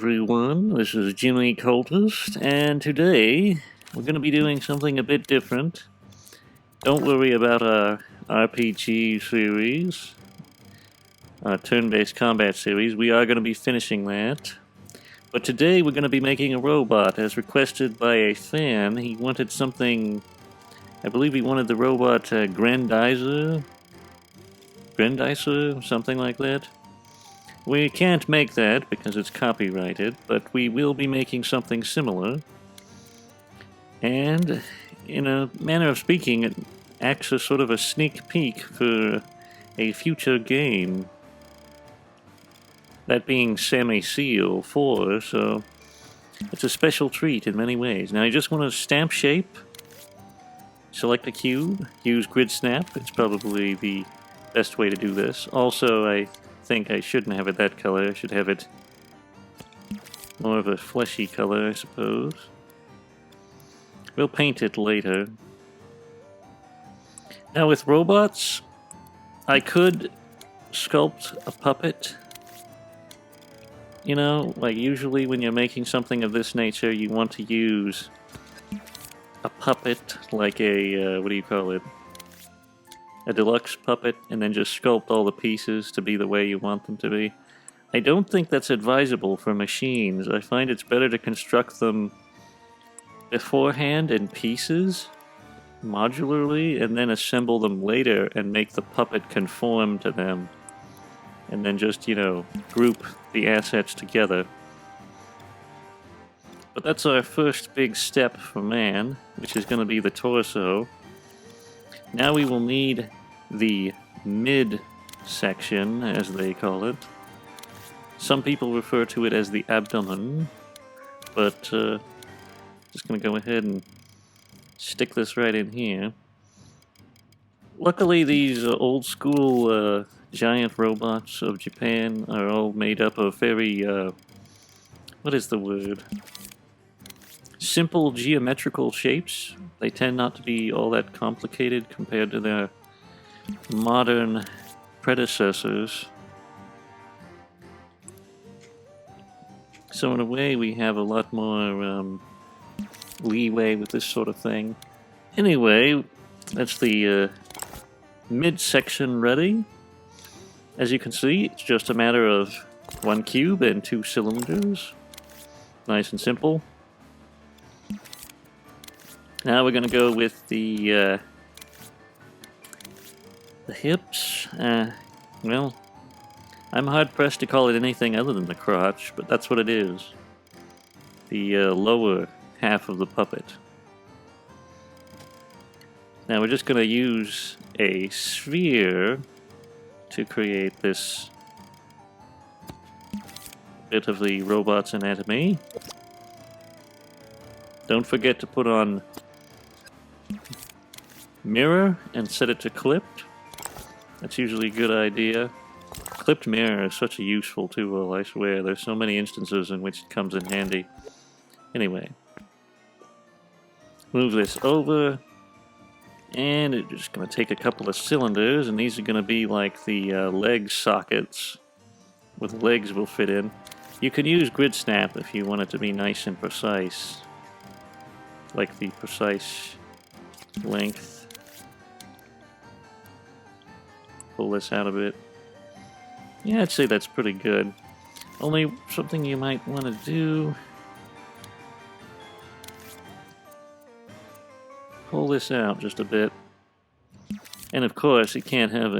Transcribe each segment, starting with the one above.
everyone, this is Jimmy Cultist, and today we're going to be doing something a bit different. Don't worry about our RPG series, our turn-based combat series. We are going to be finishing that. But today we're going to be making a robot, as requested by a fan. He wanted something, I believe he wanted the robot Grendizer, something like that. We can't make that because it's copyrighted, but we will be making something similar. And, in a manner of speaking, it acts as sort of a sneak peek for a future game. That being Sammy Seal 4, so it's a special treat in many ways. Now you just want to stamp shape, select a cube, use grid snap. It's probably the best way to do this. Also, I think I shouldn't have it that color. I should have it more of a fleshy color, I suppose. We'll paint it later. Now with robots, I could sculpt a puppet. You know, like usually when you're making something of this nature, you want to use a puppet, like a, what do you call it? A deluxe puppet, and then just sculpt all the pieces to be the way you want them to be. I don't think that's advisable for machines. I find it's better to construct them beforehand in pieces, modularly, and then assemble them later and make the puppet conform to them. And then just, you know, group the assets together. But that's our first big step for man, which is going to be the torso. Now we will need the mid section, as they call it. Some people refer to it as the abdomen, but just going to go ahead and stick this right in here. Luckily, these old school giant robots of Japan are all made up of very, what is the word? Simple geometrical shapes. They tend not to be all that complicated compared to their modern predecessors. So in a way we have a lot more leeway with this sort of thing. Anyway, that's the midsection ready. As you can see, it's just a matter of one cube and two cylinders. Nice and simple. Now we're going to go with the hips. Well, I'm hard-pressed to call it anything other than the crotch, but that's what it is. The lower half of the puppet. Now we're just going to use a sphere to create this bit of the robot's anatomy. Don't forget to put on mirror and set it to clipped. That's usually a good idea. Clipped mirror is such a useful tool, I swear. There's so many instances in which it comes in handy. Anyway. Move this over. And it's just going to take a couple of cylinders, and these are going to be like the leg sockets, where the legs will fit in. You can use grid snap if you want it to be nice and precise. Like the precise length. Pull this out a bit. Yeah, I'd say that's pretty good. Only something you might want to do. Pull this out just a bit. And of course, it can't have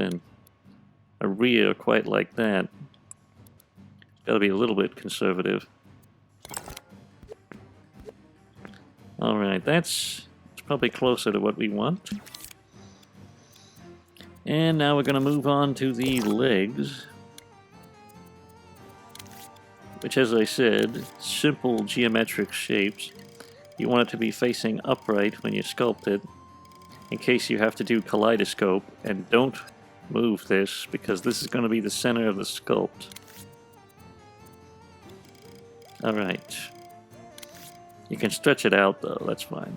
a rear quite like that. It's got to be a little bit conservative. Alright, that's probably closer to what we want. And now we're going to move on to the legs. Which, as I said, simple geometric shapes. You want it to be facing upright when you sculpt it, in case you have to do kaleidoscope, and don't move this, because this is going to be the center of the sculpt. Alright. You can stretch it out though, that's fine.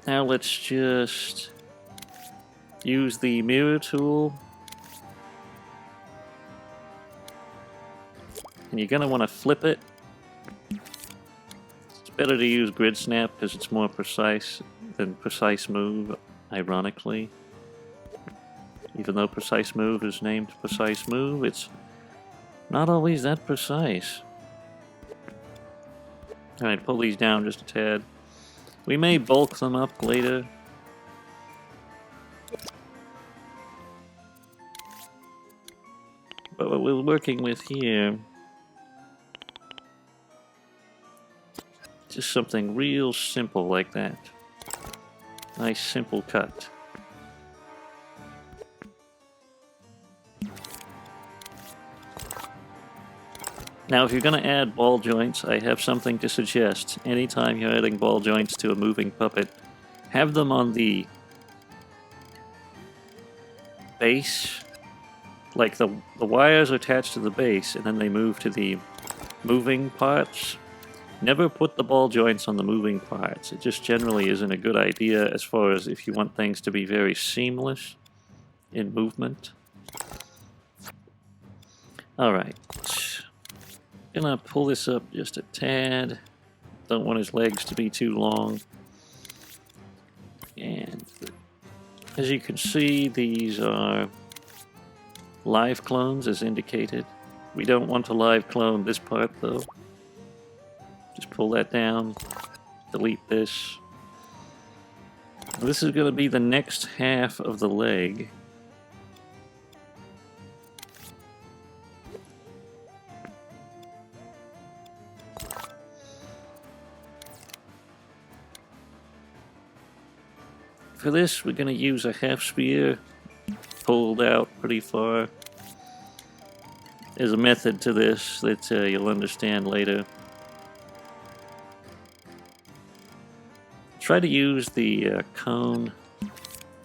Now let's just use the mirror tool. And you're going to want to flip it. It's better to use grid snap because it's more precise than precise move, ironically. Even though precise move is named precise move, it's not always that precise. Alright, pull these down just a tad. We may bulk them up later. But what we're working with here, just something real simple like that. Nice simple cut. Now if you're going to add ball joints, I have something to suggest. Anytime you're adding ball joints to a moving puppet, have them on the base. Like the wires are attached to the base and then they move to the moving parts. Never put the ball joints on the moving parts. It just generally isn't a good idea as far as if you want things to be very seamless in movement. Alright. Gonna pull this up just a tad. Don't want his legs to be too long. And as you can see, these are live clones as indicated. We don't want to live clone this part though. Just pull that down, delete this. This is going to be the next half of the leg. For this, we're going to use a half sphere pulled out pretty far. There's a method to this that you'll understand later. Try to use the cone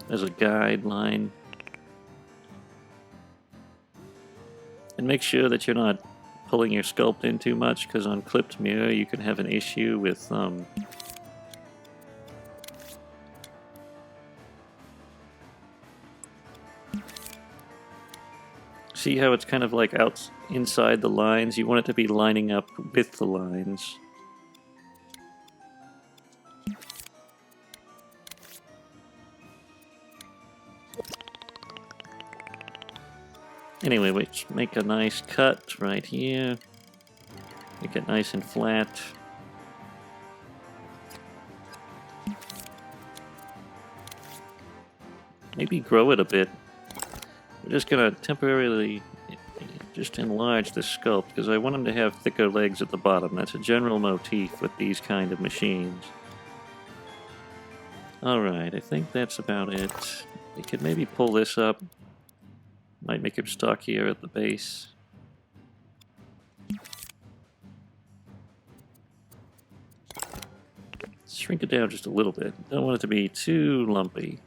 as a guideline. And make sure that you're not pulling your sculpt in too much, because on clipped mirror you can have an issue with see how it's kind of like out inside the lines? You want it to be lining up with the lines. Anyway, we make a nice cut right here. Make it nice and flat. Maybe grow it a bit. We're just gonna temporarily just enlarge the sculpt because I want him to have thicker legs at the bottom. That's a general motif with these kind of machines. Alright, I think that's about it. We could maybe pull this up. Might make him stockier at the base. Shrink it down just a little bit. Don't want it to be too lumpy.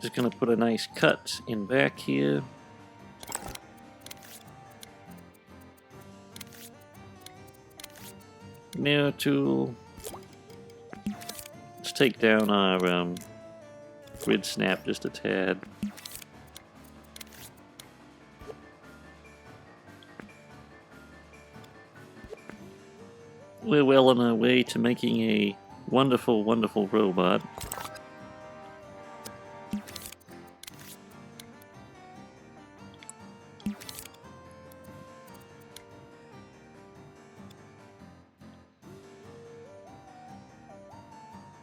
Just gonna put a nice cut in back here. Mirror tool. Let's take down our grid snap just a tad. We're well on our way to making a wonderful, wonderful robot.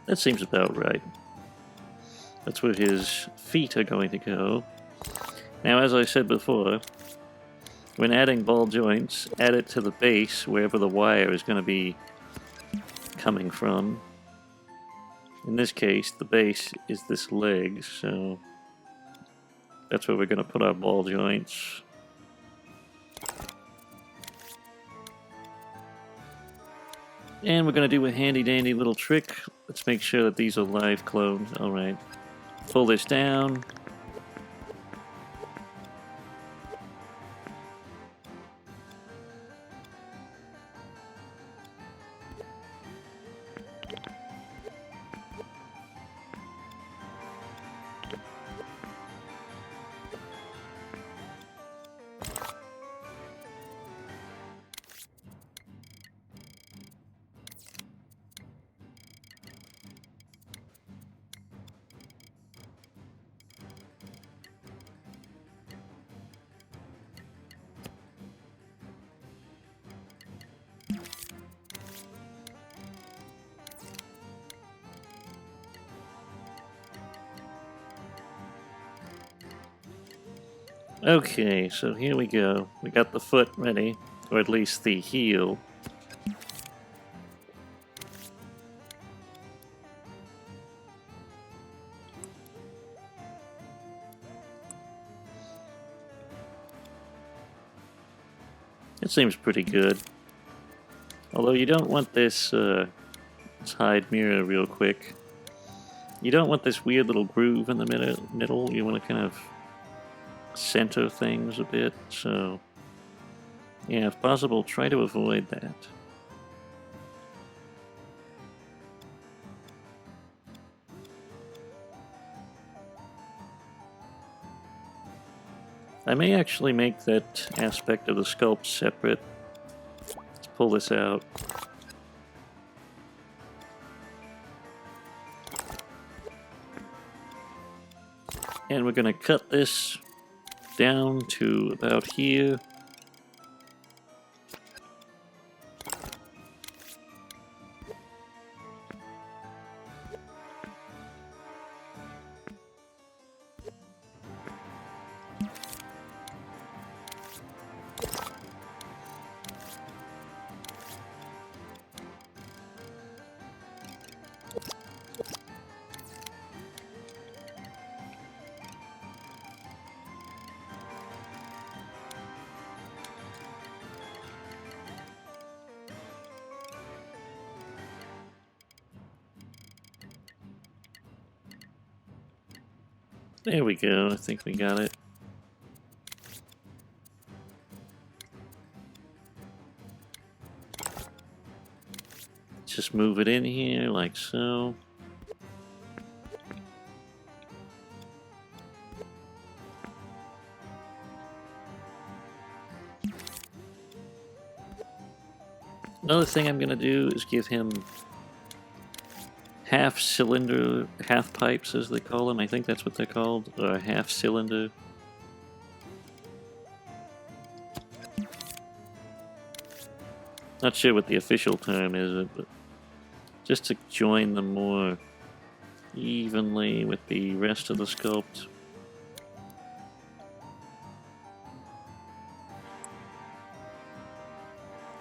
That seems about right. That's where his feet are going to go. Now, as I said before, when adding ball joints, add it to the base, wherever the wire is going to be coming from. In this case, the base is this leg, so that's where we're going to put our ball joints. And we're going to do a handy-dandy little trick. Let's make sure that these are live clones. Alright. Pull this down. Okay, so here we go. We got the foot ready, or at least the heel. It seems pretty good. Although you don't want this, let's hide mirror real quick. You don't want this weird little groove in the middle. You want to kind of center things a bit, so yeah, if possible, try to avoid that. I may actually make that aspect of the sculpt separate. Let's pull this out. And we're going to cut this down to about here. There we go, I think we got it. Just move it in here like so. Another thing I'm going to do is give him half cylinder, half pipes as they call them. I think that's what they're called, or half cylinder. Not sure what the official term is, but just to join them more evenly with the rest of the sculpt.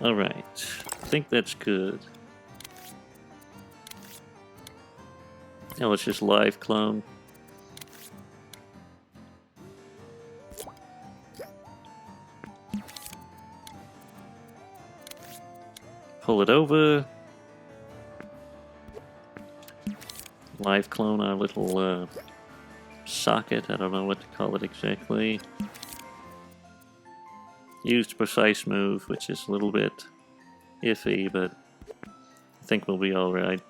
Alright, I think that's good. Now let's just live clone. Pull it over. Live clone our little socket. I don't know what to call it exactly. Used precise move, which is a little bit iffy, but I think we'll be alright.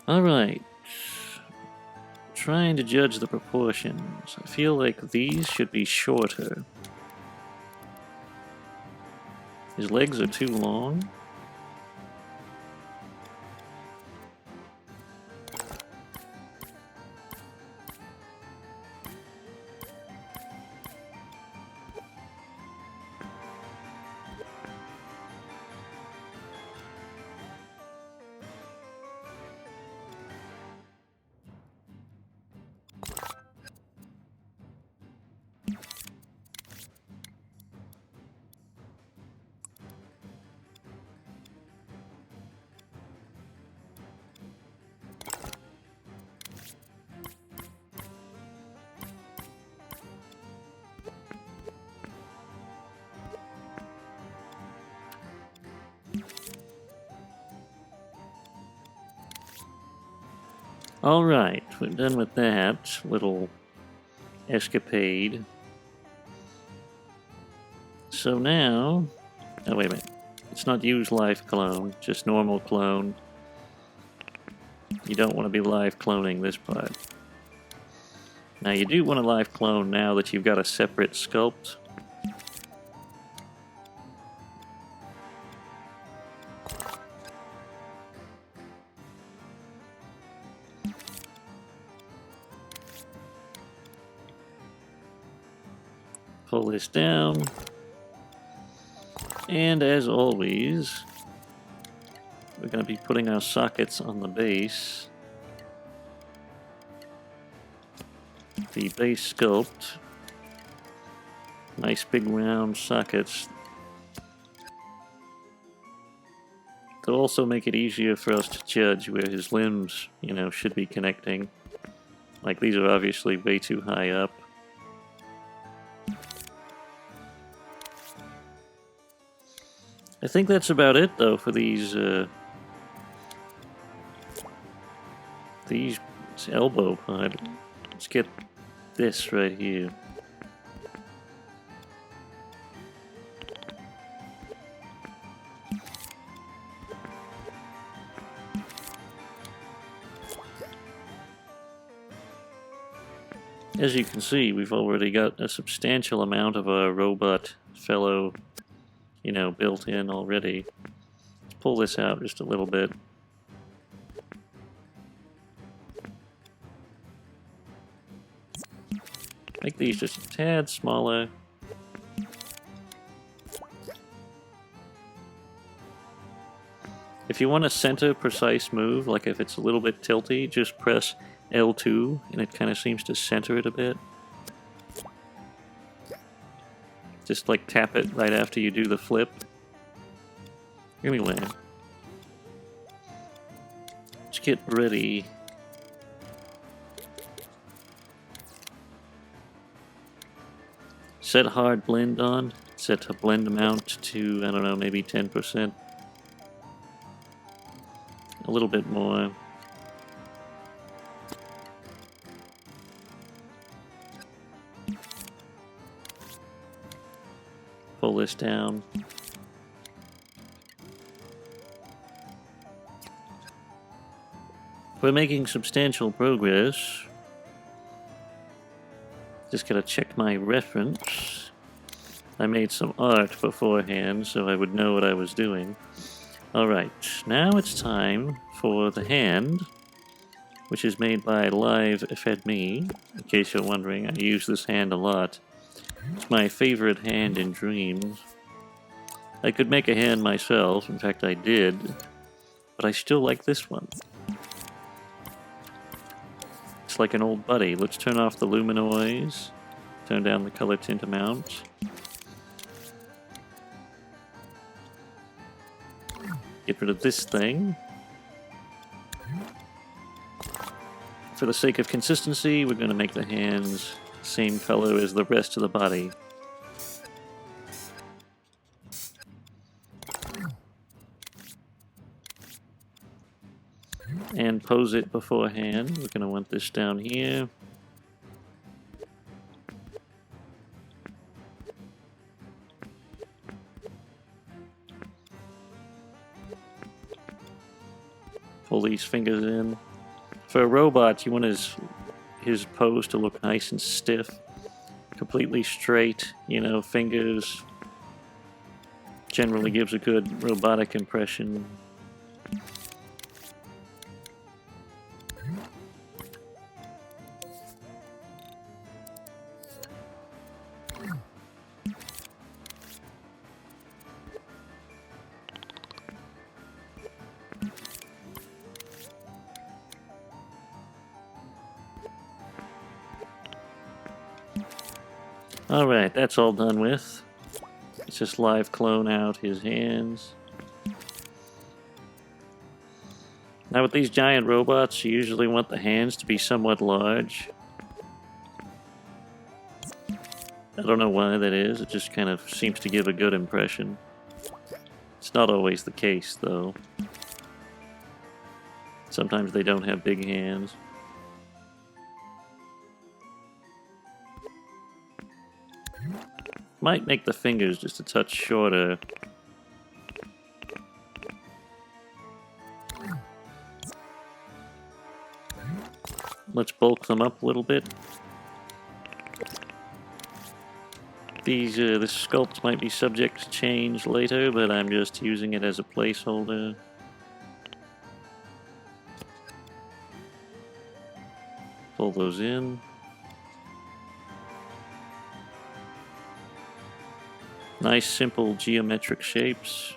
Alright. Trying to judge the proportions. I feel like these should be shorter. His legs are too long. Alright, we're done with that little escapade. So now... Oh, wait a minute. It's not use live clone, just normal clone. You don't want to be live cloning this part. Now you do want to live clone now that you've got a separate sculpt. Pull this down. And as always, we're going to be putting our sockets on the base. the base sculpt. Nice big round sockets. They'll also make it easier for us to judge where his limbs, you know, should be connecting. Like, these are obviously way too high up. I think that's about it, though, for these elbow part. Let's get this right here. As you can see, we've already got a substantial amount of our robot fellow, you know, built in already. Let's pull this out just a little bit. Make these just a tad smaller. If you want a center precise move, like if it's a little bit tilty, just press L2 and it kind of seems to center it a bit. Just like tap it right after you do the flip. Anyway, let's get ready. Set hard blend on. Set a blend amount to, I don't know, maybe 10%. A little bit more. Pull this down. We're making substantial progress. Just gotta check my reference. I made some art beforehand so I would know what I was doing. Alright, now it's time for the hand, which is made by Live Fed Me. In case you're wondering, I use this hand a lot. It's my favorite hand in Dreams. I could make a hand myself, in fact I did, but I still like this one. It's like an old buddy. Let's turn off the luminoise, turn down the color tint amount. Get rid of this thing. For the sake of consistency, we're going to make the hands same color as the rest of the body. And pose it beforehand. We're going to want this down here. Pull these fingers in. For a robot, you want his pose to look nice and stiff. Completely straight, you know, fingers. Generally gives a good robotic impression. Alright, that's all done with. Let's just live clone out his hands. Now with these giant robots, you usually want the hands to be somewhat large. I don't know why that is, it just kind of seems to give a good impression. It's not always the case, though. Sometimes they don't have big hands. Might make the fingers just a touch shorter. Let's bulk them up a little bit. This sculpt might be subject to change later, but I'm just using it as a placeholder. Pull those in. Nice, simple geometric shapes.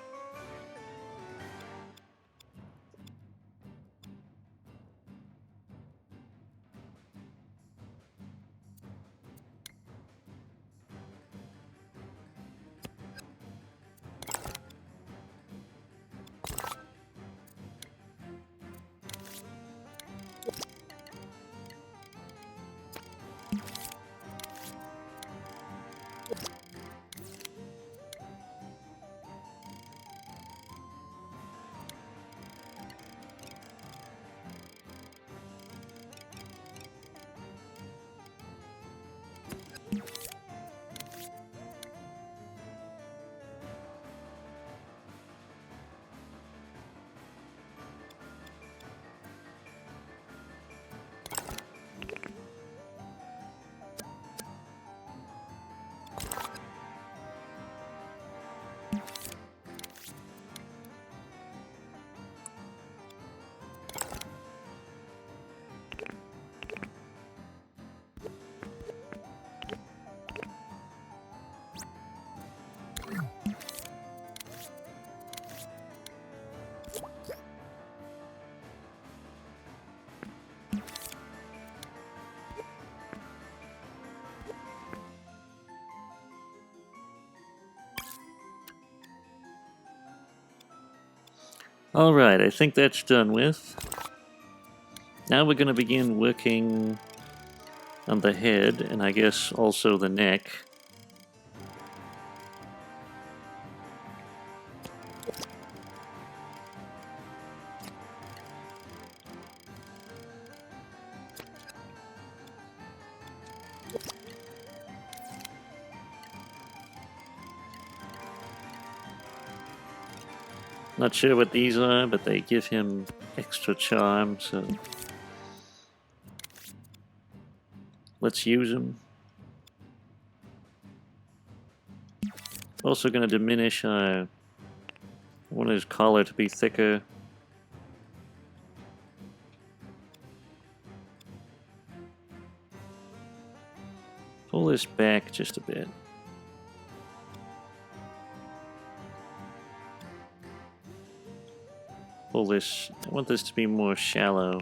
Alright, I think that's done with. Now we're going to begin working on the head, and I guess also the neck. Not sure what these are, but they give him extra charm, so let's use them. Also going to diminish I want his collar to be thicker. Pull this back just a bit. Pull this, I want this to be more shallow.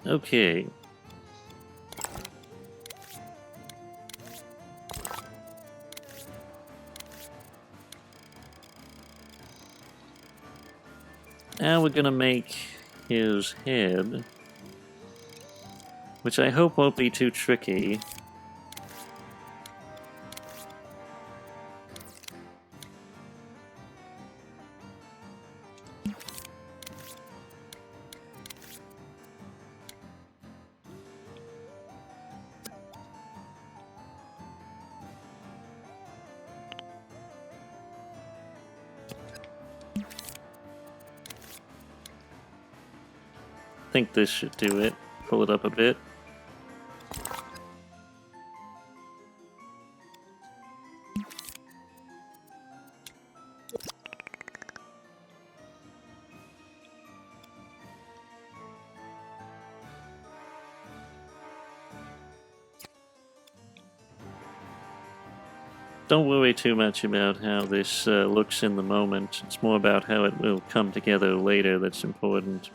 Okay. Now we're gonna make his head, which I hope won't be too tricky. I think this should do it. Pull it up a bit. Don't worry too much about how this looks in the moment. It's more about how it will come together later that's important.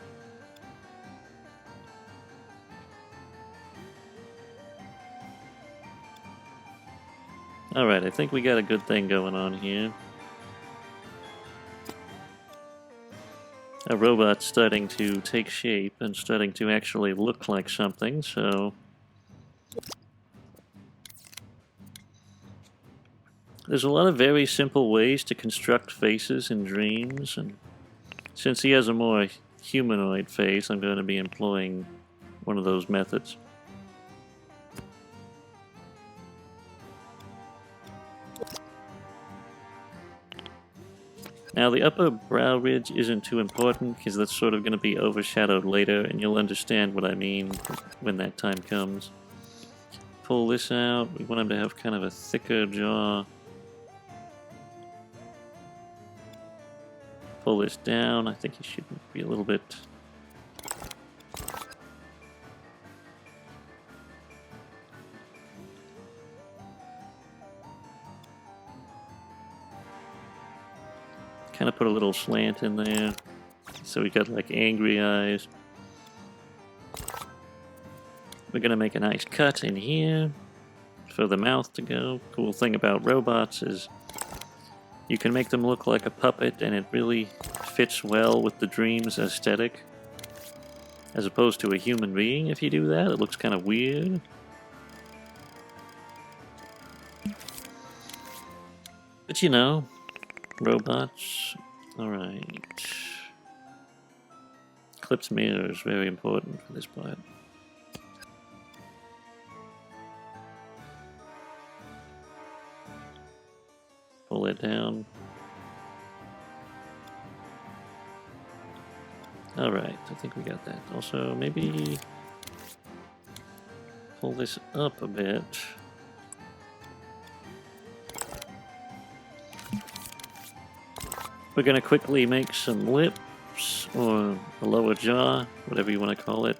Alright, I think we got a good thing going on here. A robot's starting to take shape and starting to actually look like something, so there's a lot of very simple ways to construct faces in Dreams, and since he has a more humanoid face, I'm going to be employing one of those methods. Now the upper brow ridge isn't too important because that's sort of going to be overshadowed later, and you'll understand what I mean when that time comes. Pull this out. We want him to have kind of a thicker jaw. Pull this down. I think he should be a little bit... kind of put a little slant in there. So we got like angry eyes. We're gonna make a nice cut in here for the mouth to go. Cool thing about robots is you can make them look like a puppet and it really fits well with the Dreams aesthetic. As opposed to a human being, if you do that, it looks kind of weird. But you know, robots. Alright. Clipped mirror is very important for this part. Pull it down. Alright, I think we got that. Also, maybe pull this up a bit. We're going to quickly make some lips, or a lower jaw, whatever you want to call it.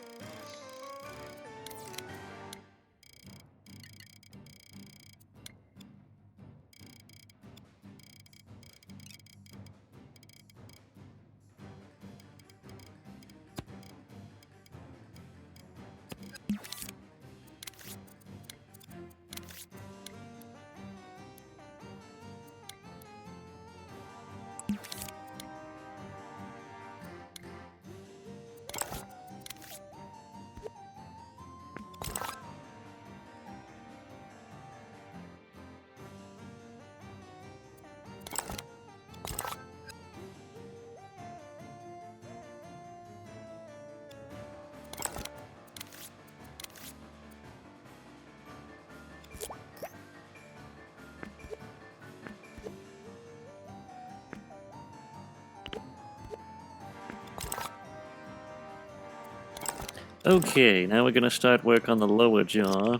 Okay, now we're gonna start work on the lower jaw.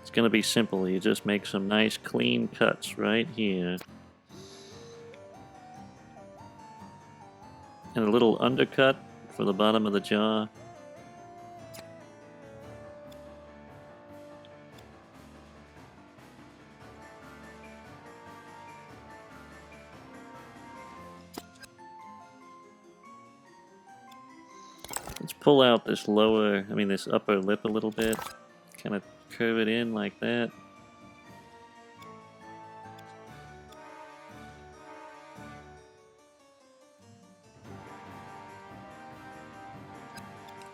It's gonna be simple. You just make some nice clean cuts right here. And a little undercut for the bottom of the jaw. Let's pull out this this upper lip a little bit. Kind of curve it in like that.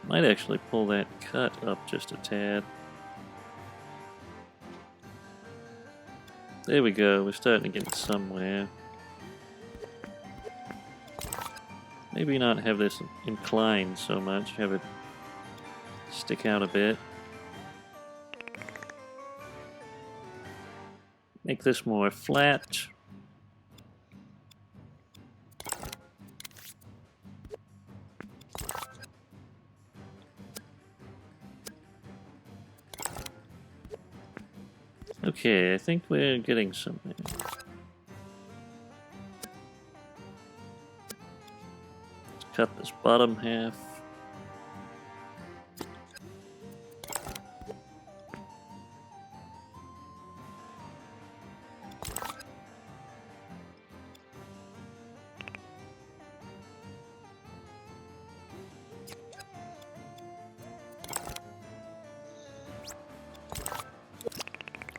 Might actually pull that cut up just a tad. There we go, we're starting to get somewhere. Maybe not have this inclined so much, have it stick out a bit. Make this more flat. Okay, I think we're getting somewhere. Let's cut this bottom half.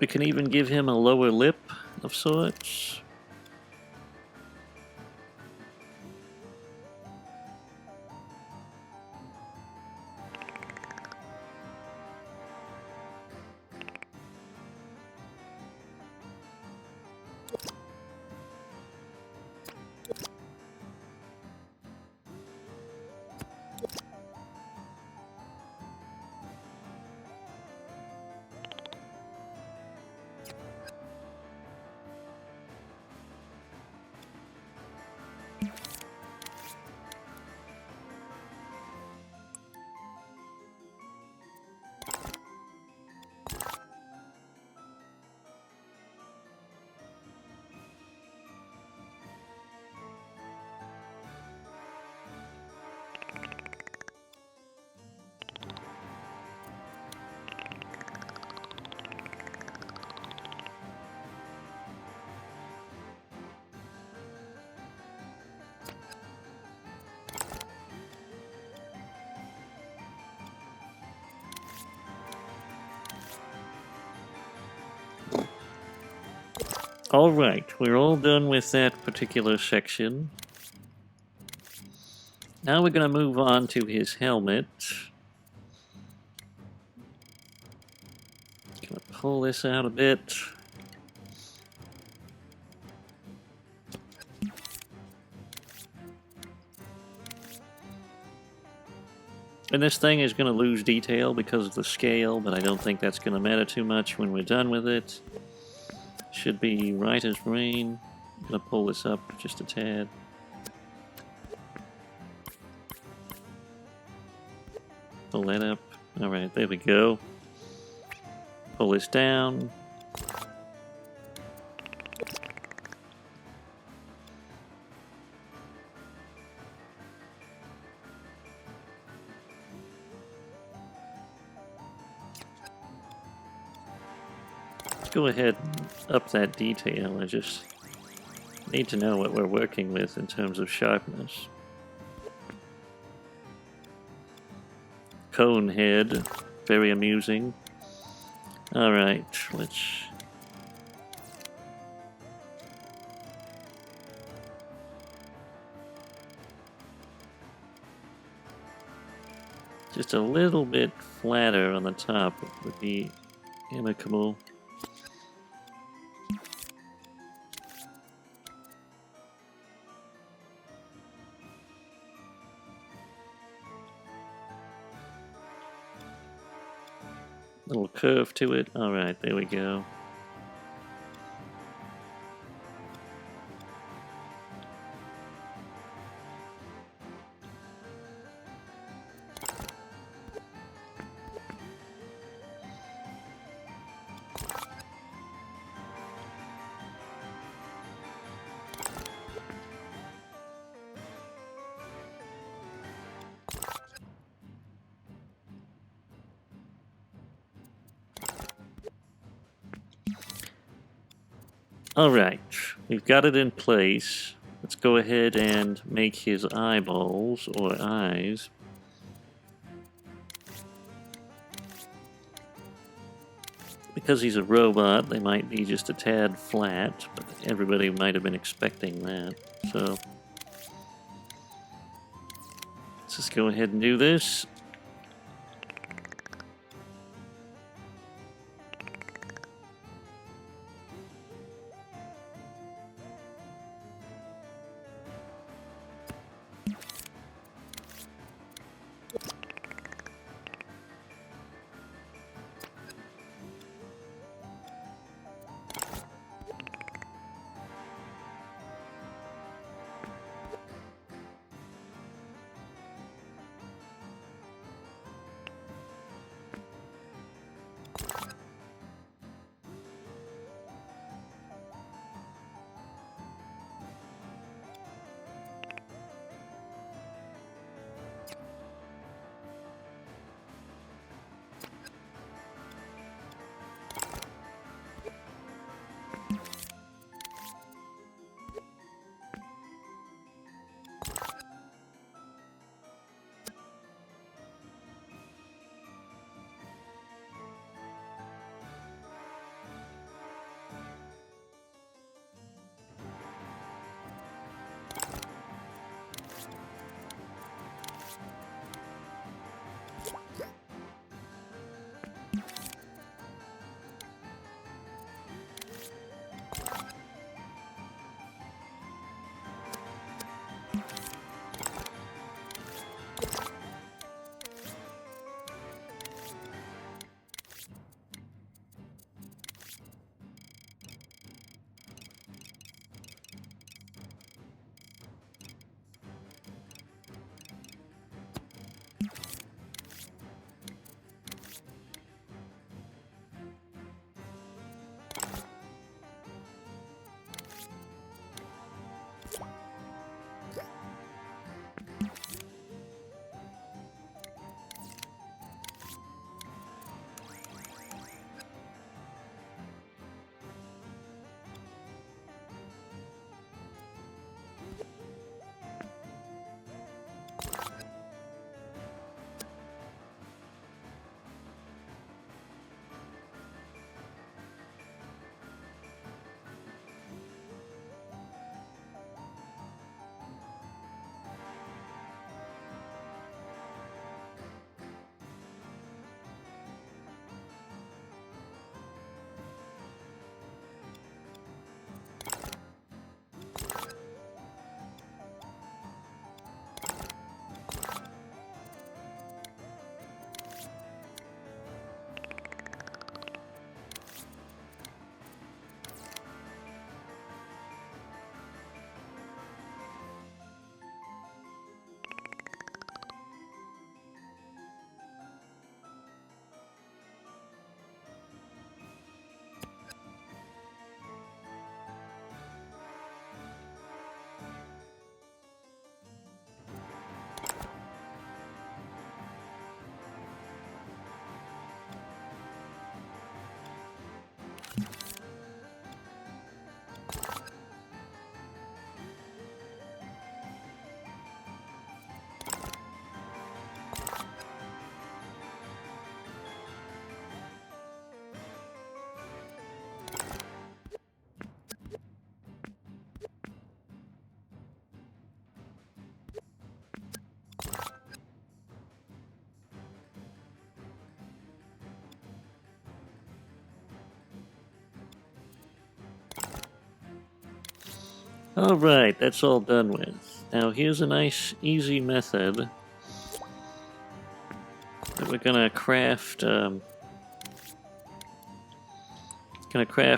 We can even give him a lower lip of sorts. Alright, we're all done with that particular section. Now we're going to move on to his helmet. Gonna pull this out a bit. And this thing is going to lose detail because of the scale, but I don't think that's going to matter too much when we're done with it. Should be right as rain. I'm going to pull this up just a tad. Pull that up. Alright, there we go. Pull this down. Go ahead and up that detail. I just need to know what we're working with in terms of sharpness. Cone head, very amusing. Alright, let's... just a little bit flatter on the top would be amicable. Little curve to it. Alright, there we go. Alright, we've got it in place. Let's go ahead and make his eyeballs, or eyes. Because he's a robot, they might be just a tad flat, but everybody might have been expecting that. So, let's just go ahead and do this. Alright, that's all done with. Now here's a nice, easy method that we're gonna craft,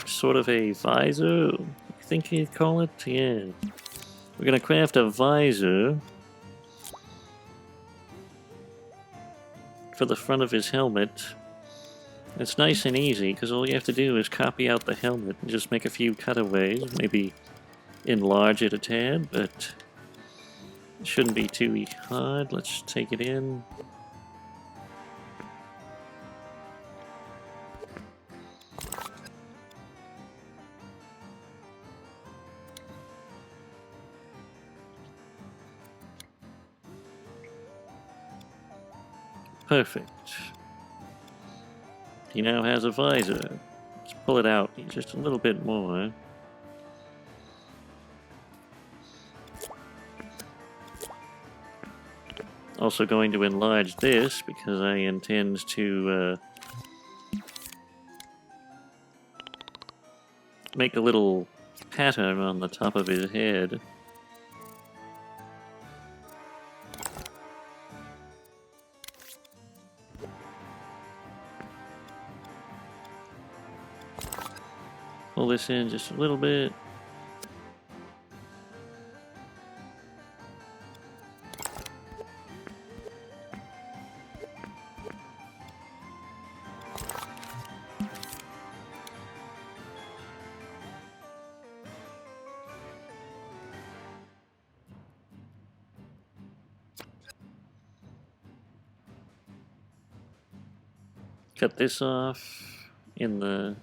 sort of a visor, I think you'd call it? Yeah. We're gonna craft a visor for the front of his helmet. It's nice and easy, because all you have to do is copy out the helmet and just make a few cutaways, maybe enlarge it a tad, but it shouldn't be too hard. Let's take it in. Perfect. He now has a visor. Let's pull it out just a little bit more. Also going to enlarge this because I intend to make a little pattern on the top of his head. Pull this in just a little bit. Cut this off in the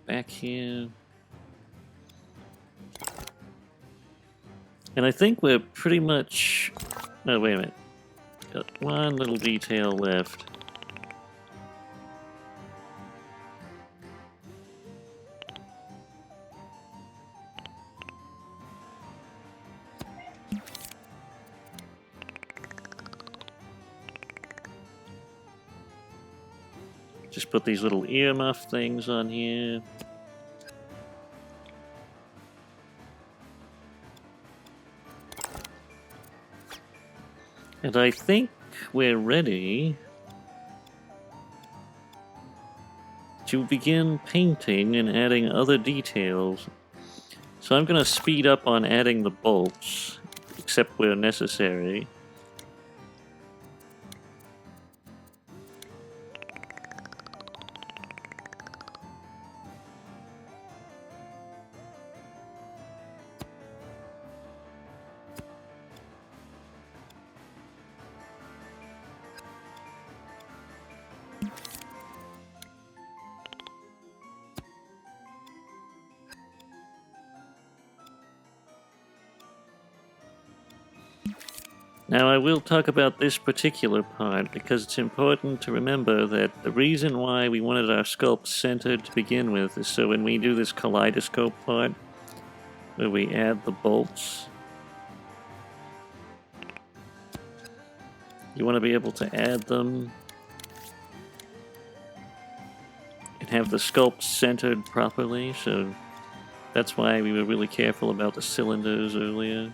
back here. And I think we're pretty much... No, wait a minute. Got one little detail left. Just put these little earmuff things on here. And I think we're ready to begin painting and adding other details. So I'm going to speed up on adding the bolts, except where necessary. Now I will talk about this particular part because it's important to remember that the reason why we wanted our sculpt centered to begin with is so when we do this kaleidoscope part, where we add the bolts, you want to be able to add them and have the sculpt centered properly, so that's why we were really careful about the cylinders earlier.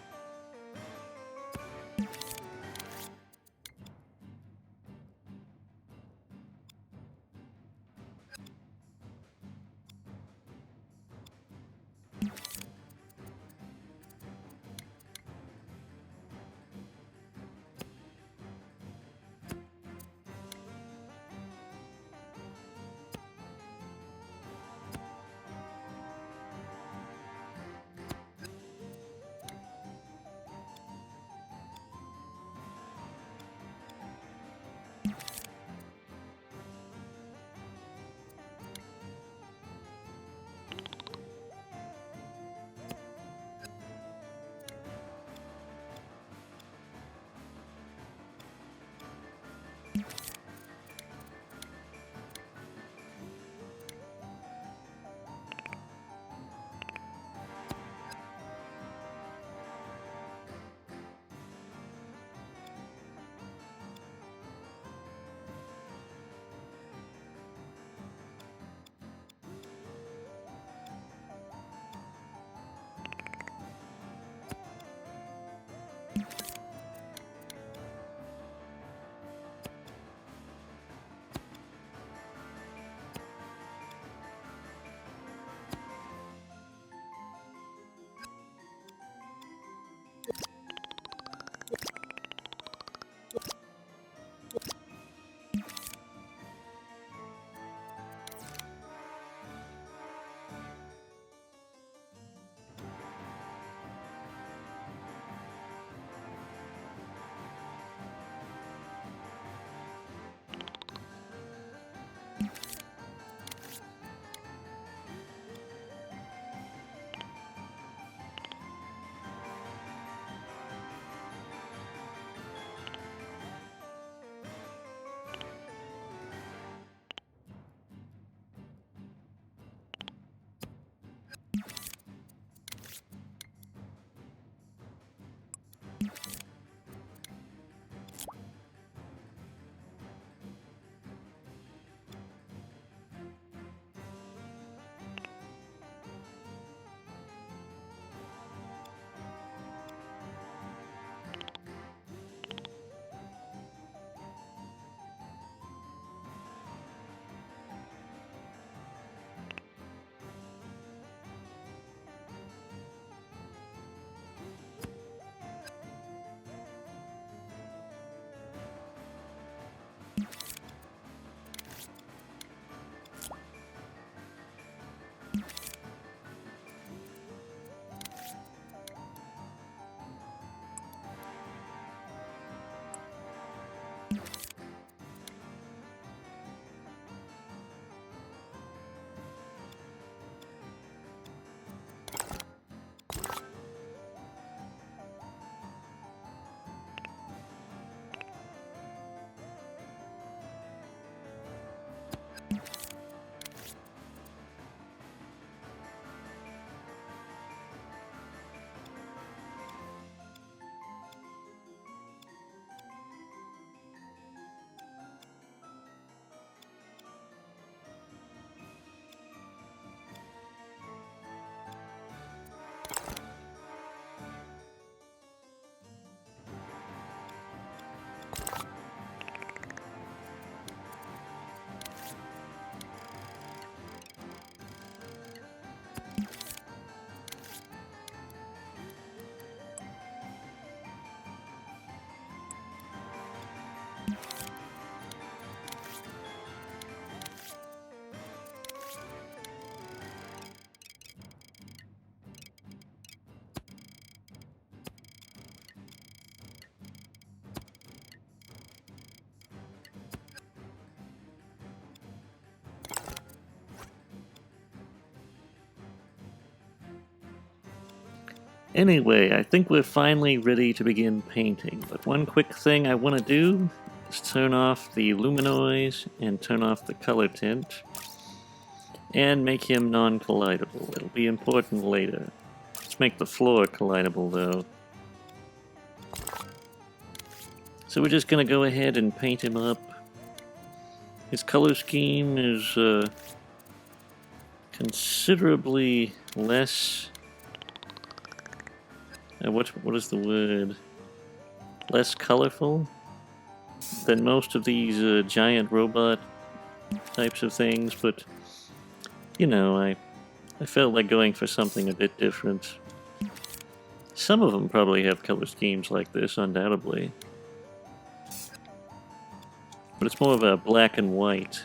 Anyway, I think we're finally ready to begin painting, but one quick thing I want to do is turn off the luminoise and turn off the color tint and make him non-collidable. It'll be important later. Let's make the floor collidable though. So we're just going to go ahead and paint him up. His color scheme is considerably less... what is the word? Less colorful than most of these giant robot types of things, but you know, I felt like going for something a bit different. Some of them probably have color schemes like this, undoubtedly. But it's more of a black and white.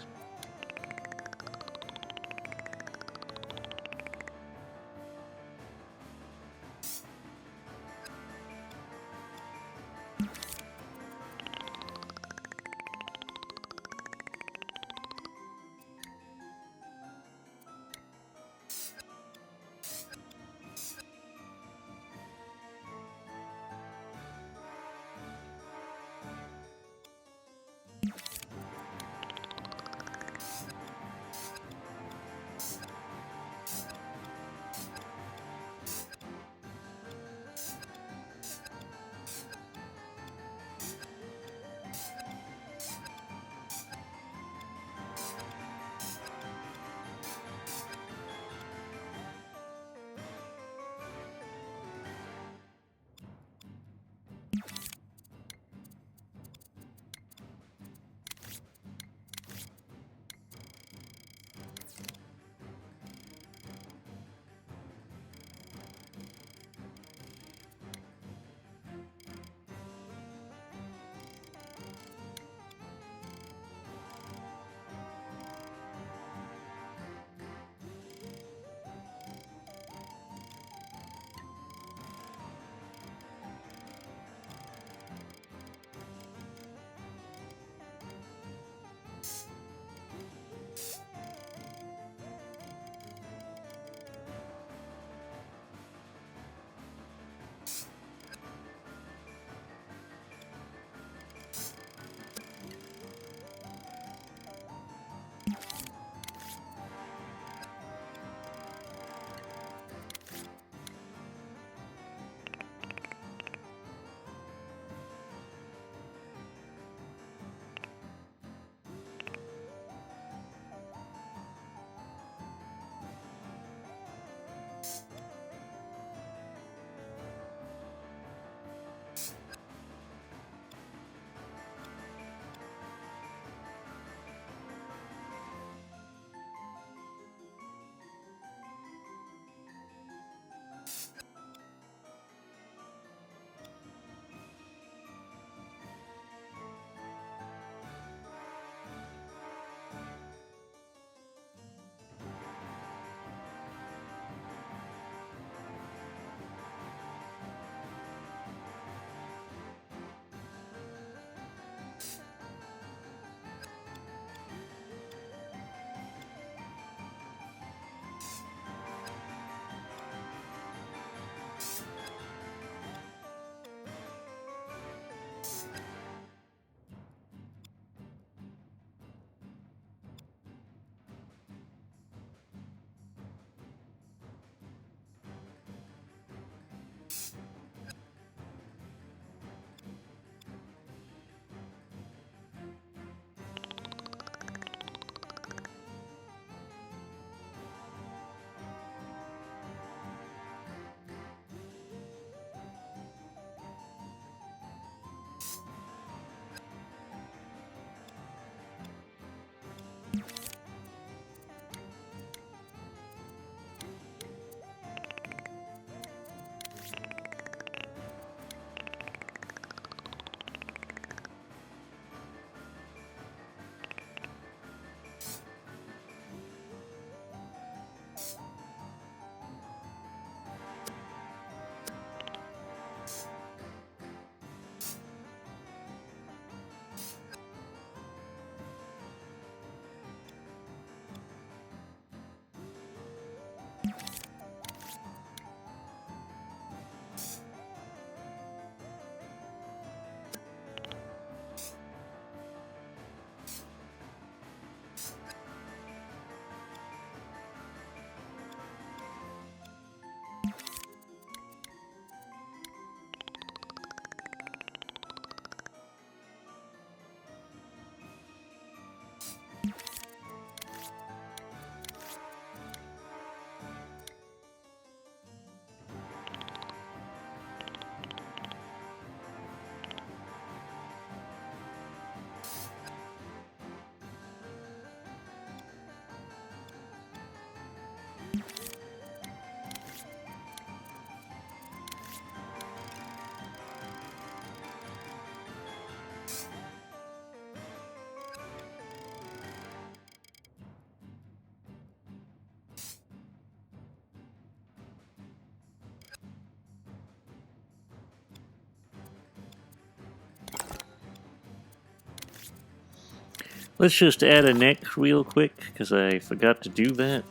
Let's just add a neck real quick, because I forgot to do that.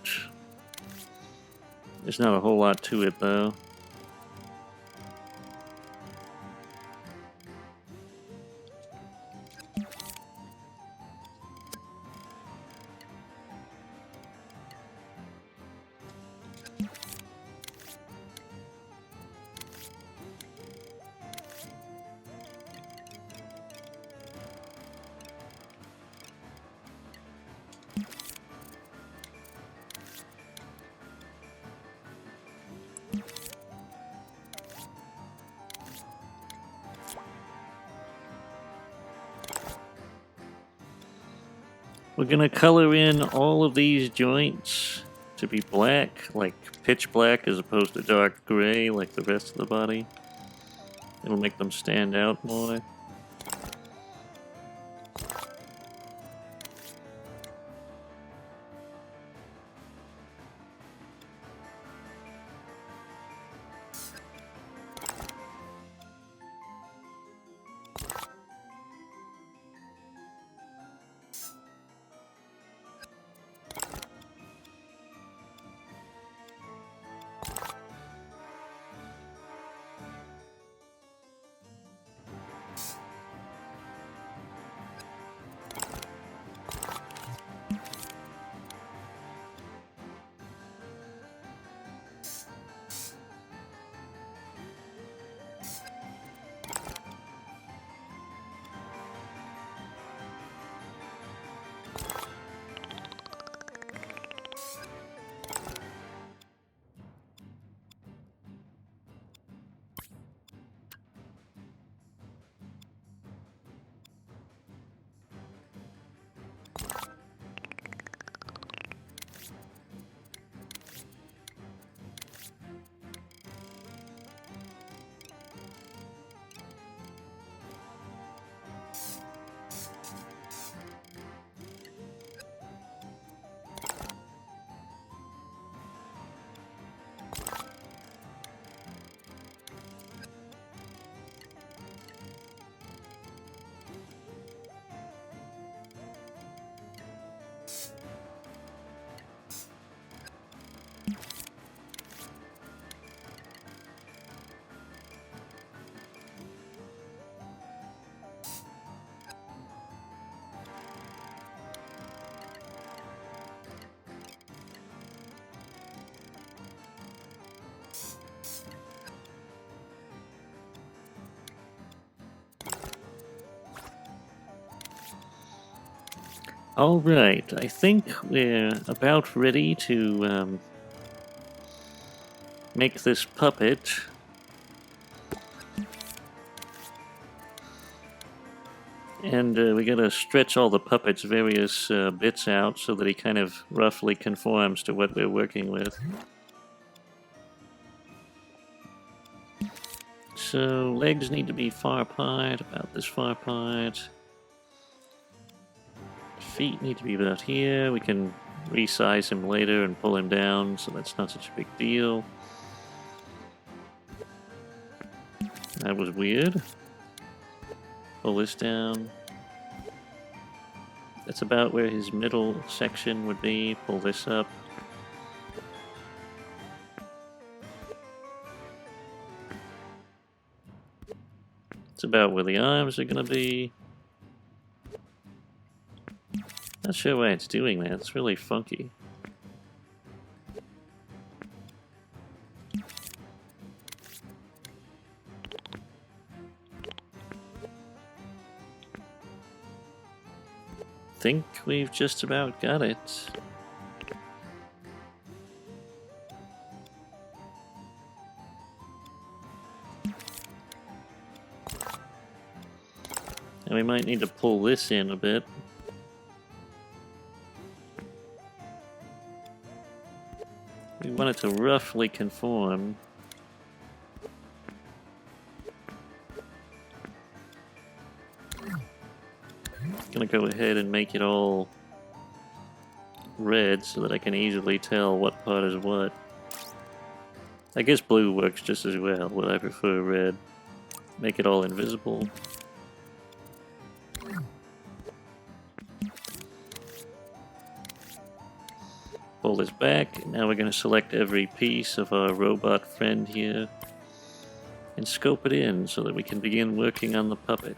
There's not a whole lot to it, though. We're gonna color in all of these joints to be black, like pitch black as opposed to dark gray like the rest of the body. It'll make them stand out more. Alright, I think we're about ready to make this puppet. And we gotta stretch all the puppet's various bits out so that he kind of roughly conforms to what we're working with. So, legs need to be far apart, about this far apart. Feet need to be about here. We can resize him later and pull him down, so that's not such a big deal. That was weird. Pull this down. That's about where his middle section would be. Pull this up. It's about where the arms are going to be. Not sure why it's doing that. It's really funky. Think we've just about got it. And we might need to pull this in a bit. We want it to roughly conform. Gonna go ahead and make it all red so that I can easily tell what part is what. I guess blue works just as well, but I prefer red. Make it all invisible. pull this back. Now we're going to select every piece of our robot friend here and scope it in so that we can begin working on the puppet.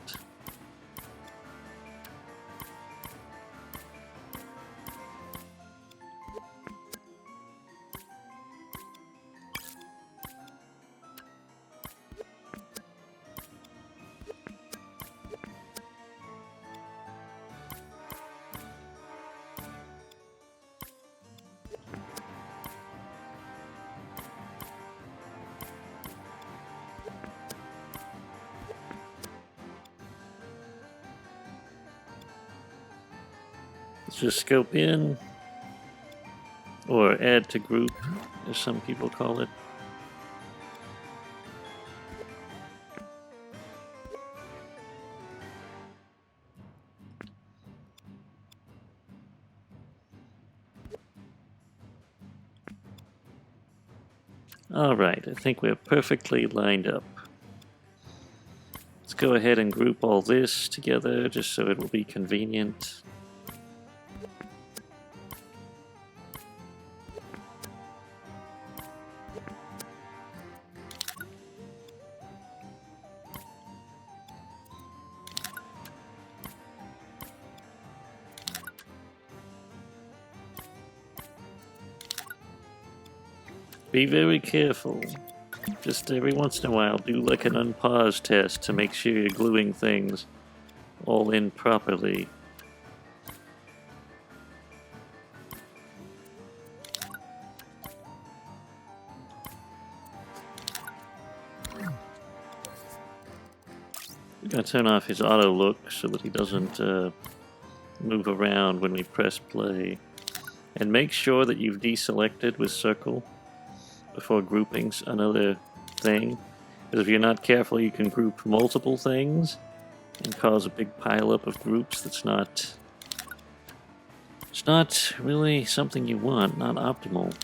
Let's just scope in, or add to group, as some people call it. Alright, I think we're perfectly lined up. Let's go ahead and group all this together just so it will be convenient. Be very careful. Just every once in a while, do like an unpause test to make sure you're gluing things all in properly. We're going to turn off his auto look so that he doesn't move around when we press play. And make sure that you've deselected with circle before grouping's another thing. Because if you're not careful, you can group multiple things and cause a big pileup of groups that's not... It's not really something you want, not optimal.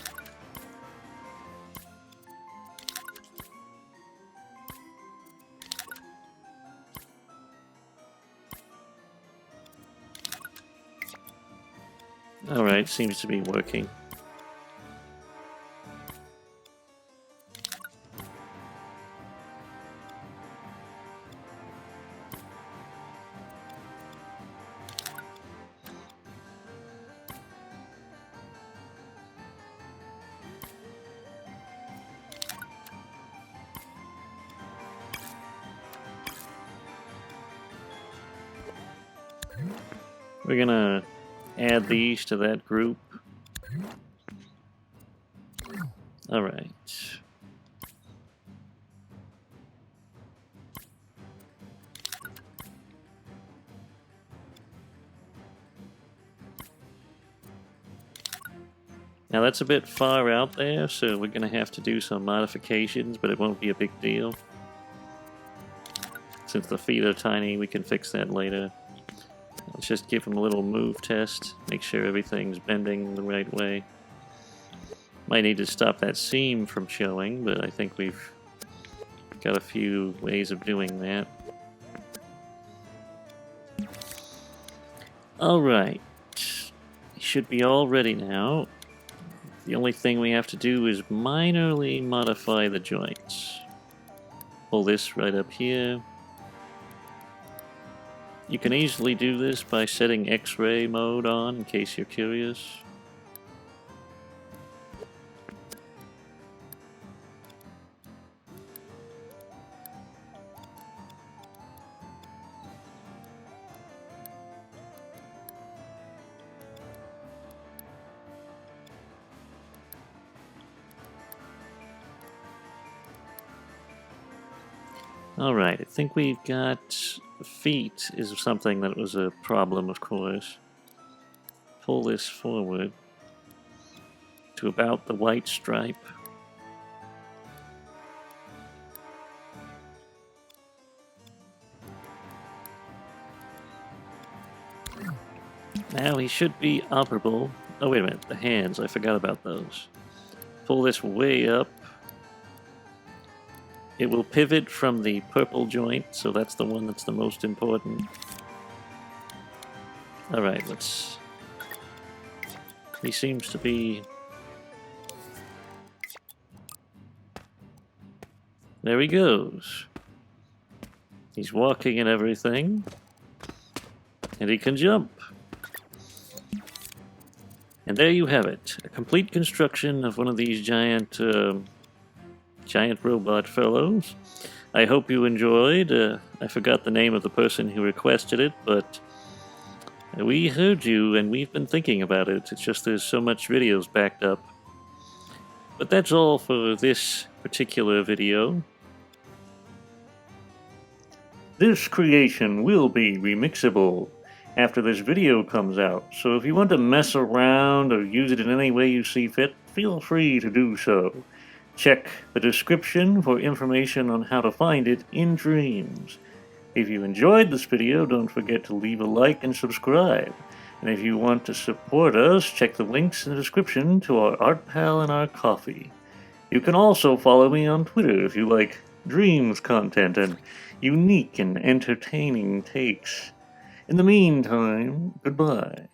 Alright, seems to be working. We're gonna add these to that group. Alright. Now that's a bit far out there, so we're gonna have to do some modifications, but it won't be a big deal. Since the feet are tiny, we can fix that later. Let's just give him a little move test, make sure everything's bending the right way. Might need to stop that seam from showing, but I think we've got a few ways of doing that. Alright, should be all ready now. The only thing we have to do is minorly modify the joints. Pull this right up here. You can easily do this by setting X-ray mode on, in case you're curious. Alright, I think we've got... feet is something that was a problem, of course. Pull this forward to about the white stripe. Now he should be operable. Oh, wait a minute, the hands, I forgot about those. Pull this way up. It will pivot from the purple joint, so that's the one that's the most important. Alright, let's... He seems to be There he goes. He's walking and everything. And he can jump. And there you have it. A complete construction of one of these giant robot fellows. I hope you enjoyed. I forgot the name of the person who requested it, but we heard you and we've been thinking about it. It's just there's so much videos backed up. But that's all for this particular video. This creation will be remixable after this video comes out, so if you want to mess around or use it in any way you see fit, feel free to do so. Check the description for information on how to find it in Dreams. If you enjoyed this video, don't forget to leave a like and subscribe. And if you want to support us, check the links in the description to our art pal and our coffee. You can also follow me on Twitter if you like Dreams content and unique and entertaining takes. In the meantime, goodbye.